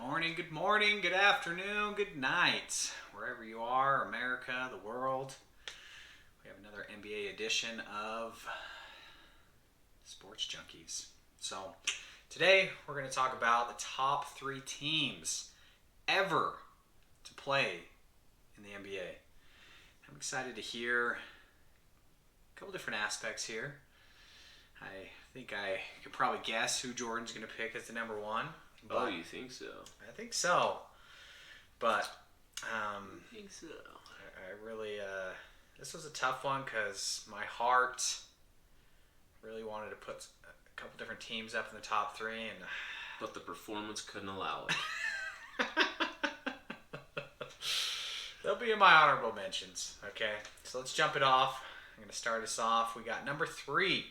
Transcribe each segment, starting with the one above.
morning, good afternoon, good night, wherever you are, America, the world. We have another NBA edition of Sports Junkies. So, today we're going to talk about the top 3 teams ever to play in the NBA. I'm excited to hear a couple different aspects here. I think I could probably guess who Jordan's going to pick as the number 1. Oh, you think so? I think so. But I think so. I really this was a tough one because my heart really wanted to put a couple different teams up in the top 3, and But the performance couldn't allow it. they'll be in my honorable mentions. Okay, so let's jump it off. I'm going to start us off. We got number 3.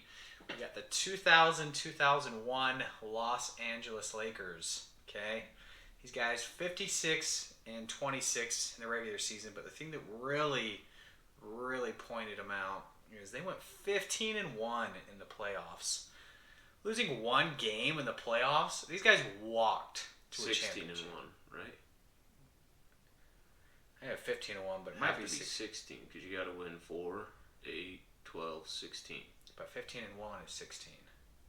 We got the 2000-2001 Los Angeles Lakers. Okay, these guys 56 and 26 in the regular season, but the thing that really pointed them out is they went 15-1 in the playoffs, losing one game in the playoffs. These guys walked to a 16-1, championship. right? I have 15-1, but it It might might be be 16 because you got to win 4, 8, 12, 16. But 15-1 is 16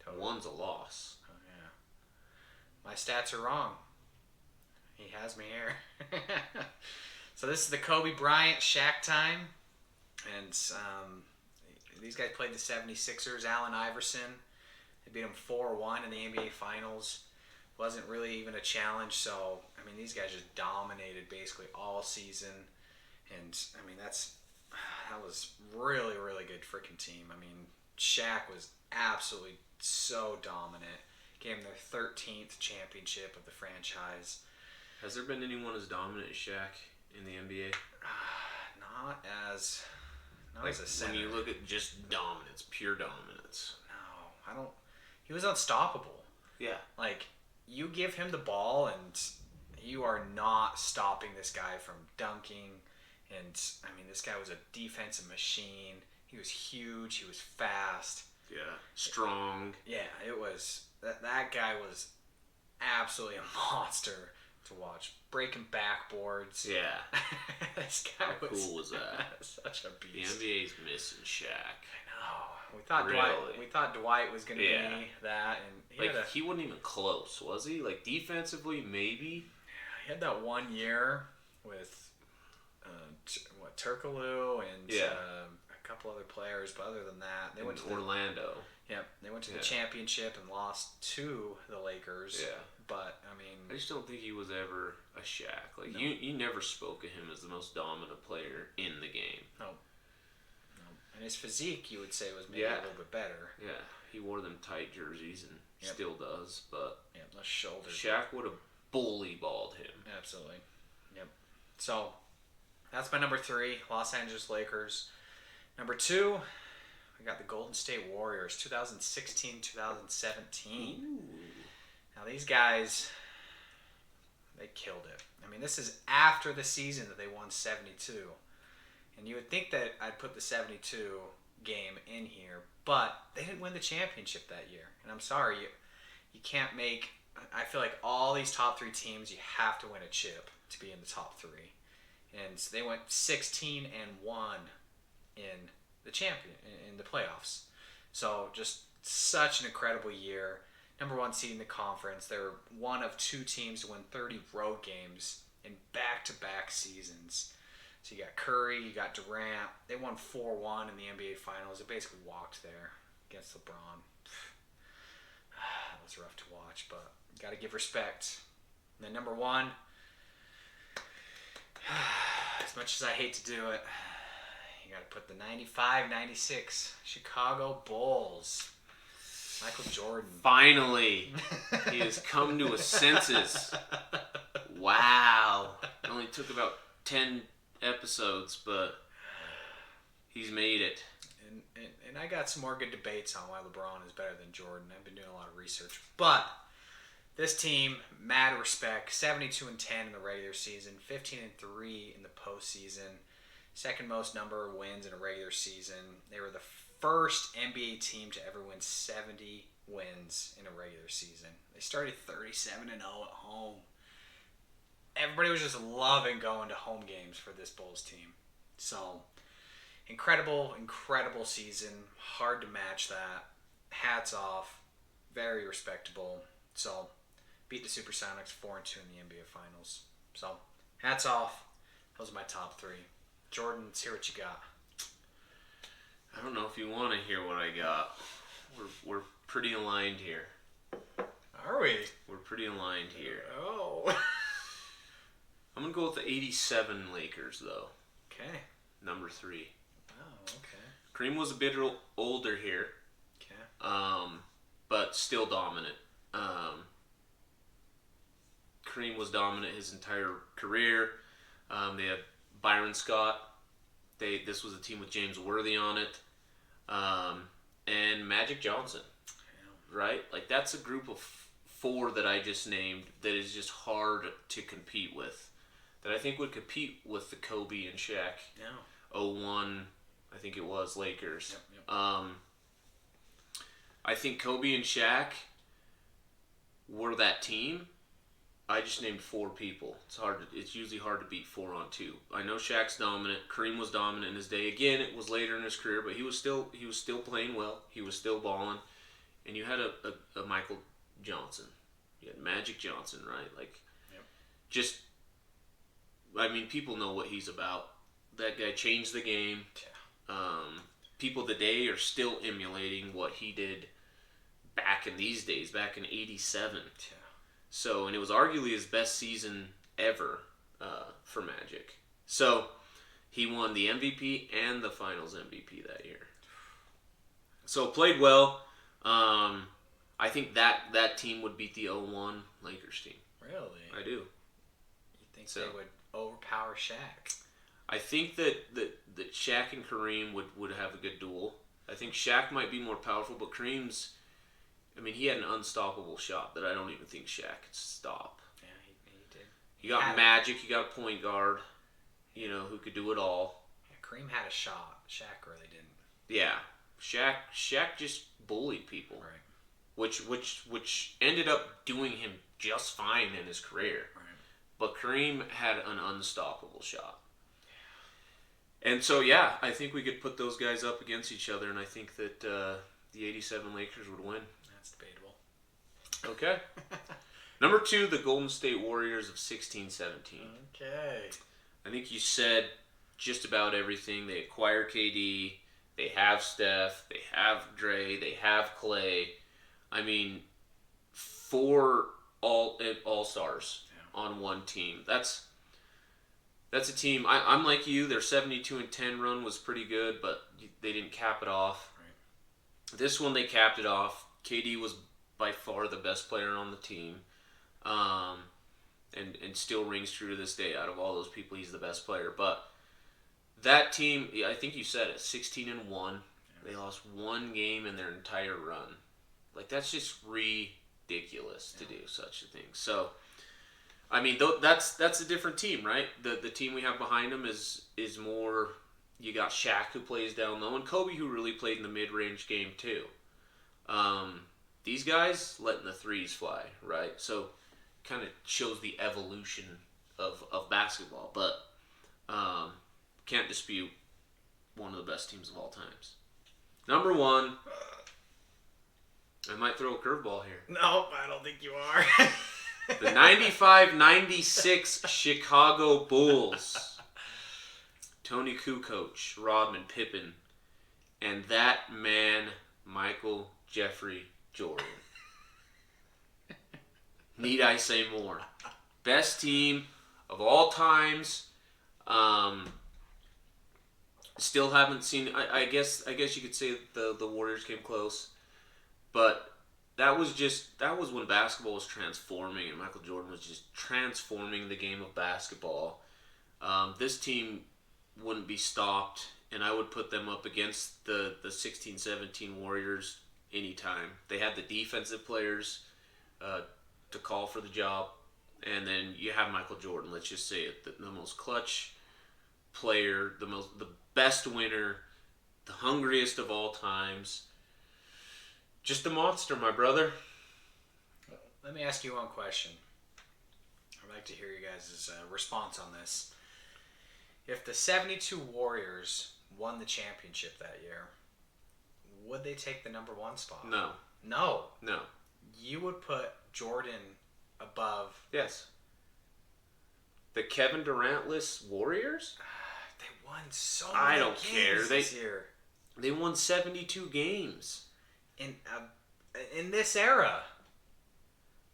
total. One's a loss. Oh, yeah. My stats are wrong. He has me here. So this is the Kobe Bryant Shaq time. And these guys played the 76ers. Allen Iverson. They beat them 4-1 in the NBA Finals. Wasn't really even a challenge. So, I mean, these guys just dominated basically all season. And, I mean, that was really good freaking team. I mean, Shaq was absolutely so dominant. Gave them their 13th championship of the franchise. Has there been anyone as dominant as Shaq in the NBA? Not as Like a center. when you look at just dominance, pure dominance. No, I don't. He was unstoppable. Yeah. Like, you give him the ball and you are not stopping this guy from dunking. And, I mean, this guy was a defensive machine. He was huge. He was fast. Yeah. Strong. Yeah, it was. That guy was absolutely a monster to watch. Breaking backboards. Yeah. This guy How cool was that? Such a The beast. NBA's missing Shaq. I know. We thought Really? Dwight was gonna Yeah. be that, and He wasn't even close, was he? Like, defensively, maybe? he had that 1 year with Turkoglu and Yeah. a couple other players, but other than that, they In went to Orlando. the Yeah. championship and lost to the Lakers. Yeah. But I mean, I just don't think he was ever a Shaq. Like, No. you never spoke of him as the most dominant player in the game. no. And his physique, you would say, was maybe Yeah. a little bit better. Yeah, he wore them tight jerseys and Yep. still does, but Yeah, less shoulders. Shaq would have bully balled him. Absolutely. Yep. So, that's my number 3, Los Angeles Lakers. Number 2, we got the Golden State Warriors, 2016-2017. Ooh. Now, these guys, they killed it. I mean, this is after the season that they won 72. And you would think that I'd put the 72 game in here, but they didn't win the championship that year. And I'm sorry, you can't make... I feel like all these top 3 teams, you have to win a chip to be in the top 3. And they went 16-1 in the in the playoffs. So just such an incredible year. Number 1 seed in the conference. They were one of 2 teams to win 30 road games in back-to-back seasons. So you got Curry, you got Durant. They won 4-1 in the NBA Finals. They basically walked there against LeBron. That was rough to watch, but you got to give respect. And then number 1, as much as I hate to do it, you got to put the 95-96 Chicago Bulls. Michael Jordan. Finally, he has come to his senses. Wow. It only took about 10 episodes, but he's made it. And I got some more good debates on why LeBron is better than Jordan. I've been doing a lot of research. But this team, mad respect, 72-10 in the regular season, 15-3 in the postseason, second most number of wins in a regular season. They were the first NBA team to ever win 70 wins in a regular season. They started 37-0 at home. everybody was just loving going to home games for this Bulls team. So, incredible season. Hard to match that. Hats off. Very respectable. So, beat the Supersonics 4-2 in the NBA Finals. So, hats off. Those are my top 3. Jordan, let's hear what you got. I don't know if you want to hear what I got. We're pretty aligned here. Are we? We're pretty aligned here. Oh. I'm going to go with the 87 Lakers, though. Okay. Number 3. Oh, okay. Kareem was a bit older here. Okay. But still dominant. Kareem was dominant his entire career. They had Byron Scott. This was a team with James Worthy on it. And Magic Johnson. Yeah. Right? Like, that's a group of 4 that I just named that is just hard to compete with. That I think would compete with the Kobe and Shaq. Yeah. 01, I think it was, Lakers. Yep. I think Kobe and Shaq were that team. I just named 4 people. It's usually hard to beat 4 on 2. I know Shaq's dominant. Kareem was dominant in his day. Again, it was later in his career, but he was still playing well. He was still balling. And you had a Michael Johnson. You had Magic Johnson, right? Like, yep. Just, I mean, people know what he's about. That guy changed the game. Yeah. People today are still emulating what he did back in these days, back in 87. Yeah. So, and it was arguably his best season ever for Magic. So, he won the MVP and the Finals MVP that year. So, played well. I think that team would beat the 01 Lakers team. Really? I do. You think they would overpower Shaq? I think that Shaq and Kareem would have a good duel. I think Shaq might be more powerful, but Kareem's, I mean, he had an unstoppable shot that I don't even think Shaq could stop. Yeah, he did. You got Magic, you got a point guard, who could do it all. Yeah, Kareem had a shot. Shaq really didn't. Yeah, Shaq just bullied people, right? Which ended up doing him just fine in his career. Right. But Kareem had an unstoppable shot. And so, yeah, I think we could put those guys up against each other, and I think that the 87 Lakers would win. That's debatable. Okay. Number 2, the Golden State Warriors of 16-17. Okay. I think you said just about everything. They acquire KD. They have Steph. They have Dre. They have Clay. I mean, 4 all-stars on one team. That's a team. I'm like you. Their 72-10 run was pretty good, but they didn't cap it off. Right. This one they capped it off. KD was by far the best player on the team, and still rings true to this day. Out of all those people, he's the best player. But that team, I think you said it, 16-1. Yeah. They lost 1 game in their entire run. Like, that's just ridiculous to do such a thing. So, I mean, that's a different team, right? The team we have behind them is more. You got Shaq, who plays down low, and Kobe, who really played in the mid-range game too. These guys letting the threes fly, right? So, kind of shows the evolution of basketball, but can't dispute one of the best teams of all times. Number 1. I might throw a curveball here. Nope, I don't think you are. The 95-96 Chicago Bulls. Tony Kukoc, Rodman, Pippen, and that man, Michael Jeffrey Jordan. Need I say more? Best team of all times. Still haven't seen. I guess you could say the Warriors came close, but that was when basketball was transforming, and Michael Jordan was just transforming the game of basketball. This team wouldn't be stopped, and I would put them up against the 16-17 Warriors anytime. They had the defensive players to call for the job, and then you have Michael Jordan. Let's just say it, the most clutch player, the best winner, the hungriest of all times. Just a monster, my brother. Let me ask you one question. Are like to hear you guys' response on this. If the 72 Warriors won the championship that year, would they take the number 1 spot? No. No. No. You would put Jordan above. Yes. The Kevin Durant-less Warriors? They won so I many don't care. games this year. They won 72 games. In this era.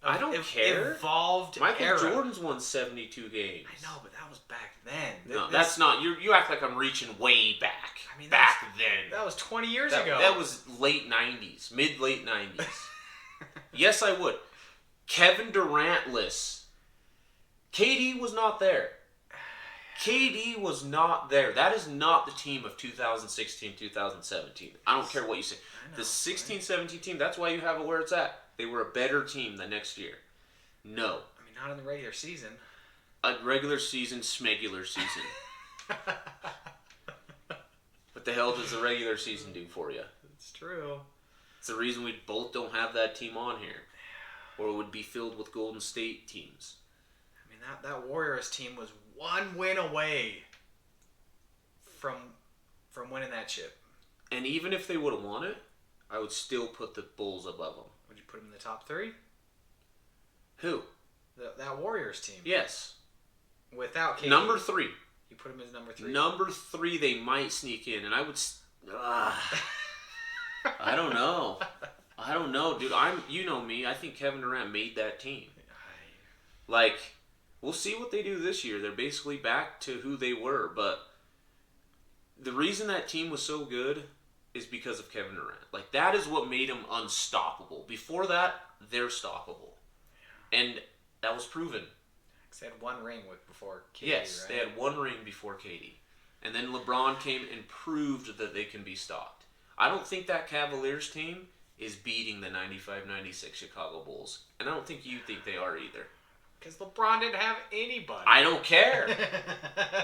I don't care. Evolved Michael era. Jordan's won 72 games. I know, but that was back then. No, that's not. You act like I'm reaching way back. I mean, back then. That was 20 years ago. That was late 90s. Mid-late 90s. Yes, I would. Kevin Durant-less. KD was not there. KD was not there. That is not the team of 2016, 2017. I don't care what you say. The 16-17 team, that's why you have it where it's at. They were a better team the next year. No. I mean, not in the regular season. A regular season, smegular season. What the hell does the regular season do for you? It's true. It's the reason we both don't have that team on here. Or it would be filled with Golden State teams. I mean, that Warriors team was 1 win away from winning that chip. And even if they would have won it, I would still put the Bulls above them. Would you put them in the top 3? Who? That Warriors team. Yes. Without KD. Number 3. You put them as number 3. Number 3, they might sneak in, and I would. I don't know. I don't know, dude. You know me. I think Kevin Durant made that team. Like, we'll see what they do this year. They're basically back to who they were, but the reason that team was so good is because of Kevin Durant. Like, that is what made them unstoppable. Before that, they're stoppable. Yeah. And that was proven. Because they had 1 ring before KD, yes, right? They had 1 ring before KD. And then LeBron came and proved that they can be stopped. I don't think that Cavaliers team is beating the 95-96 Chicago Bulls. And I don't think you think they are either. Because LeBron didn't have anybody. I don't care.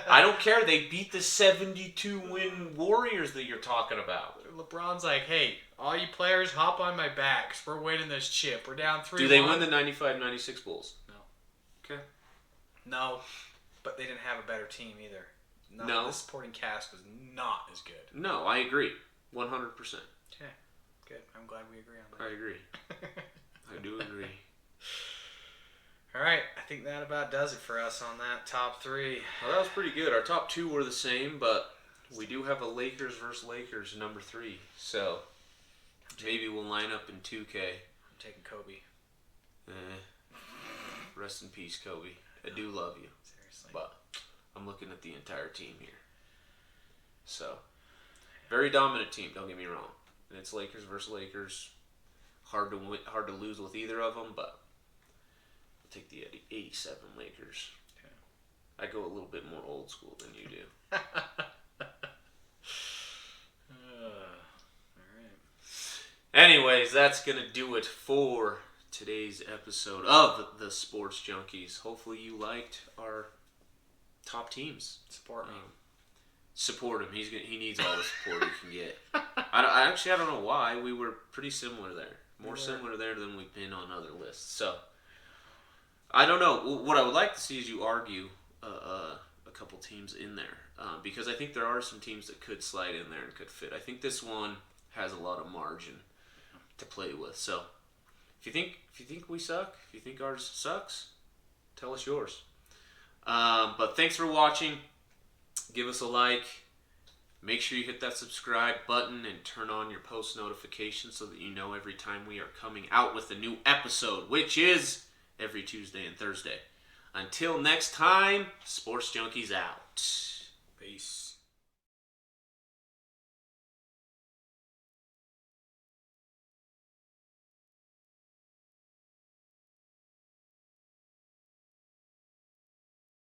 I don't care. They beat the 72-win Warriors that you're talking about. LeBron's like, hey, all you players, hop on my backs. We're winning this chip. We're down 3-1. Do they win the 95-96 Bulls? No. Okay. No, but they didn't have a better team either. No. The supporting cast was not as good. No, I agree. 100%. Okay, good. I'm glad we agree on that. I agree. I do agree. All right, I think that about does it for us on that top 3. Well, that was pretty good. Our top 2 were the same, but we do have a Lakers versus Lakers number 3. So maybe we'll line up in 2K. I'm taking Kobe. Rest in peace, Kobe. I do love you. Seriously. But I'm looking at the entire team here. So, very dominant team, don't get me wrong. And it's Lakers versus Lakers. Hard to lose with either of them, but I'll take the 87 Lakers. Okay. I go a little bit more old school than you do. Alright. Anyways, that's going to do it for today's episode of the Sports Junkies. Hopefully you liked our top teams. Support me. Support him. He needs all the support he can get. I don't know why. We were pretty similar there. More similar there than we've been on other lists. So, I don't know. What I would like to see is you argue a couple teams in there. Because I think there are some teams that could slide in there and could fit. I think this one has a lot of margin to play with. So, if you think we suck, if you think ours sucks, tell us yours. But thanks for watching. Give us a like. Make sure you hit that subscribe button and turn on your post notifications so that you know every time we are coming out with a new episode, which is every Tuesday and Thursday. Until next time, Sports Junkies out. Peace.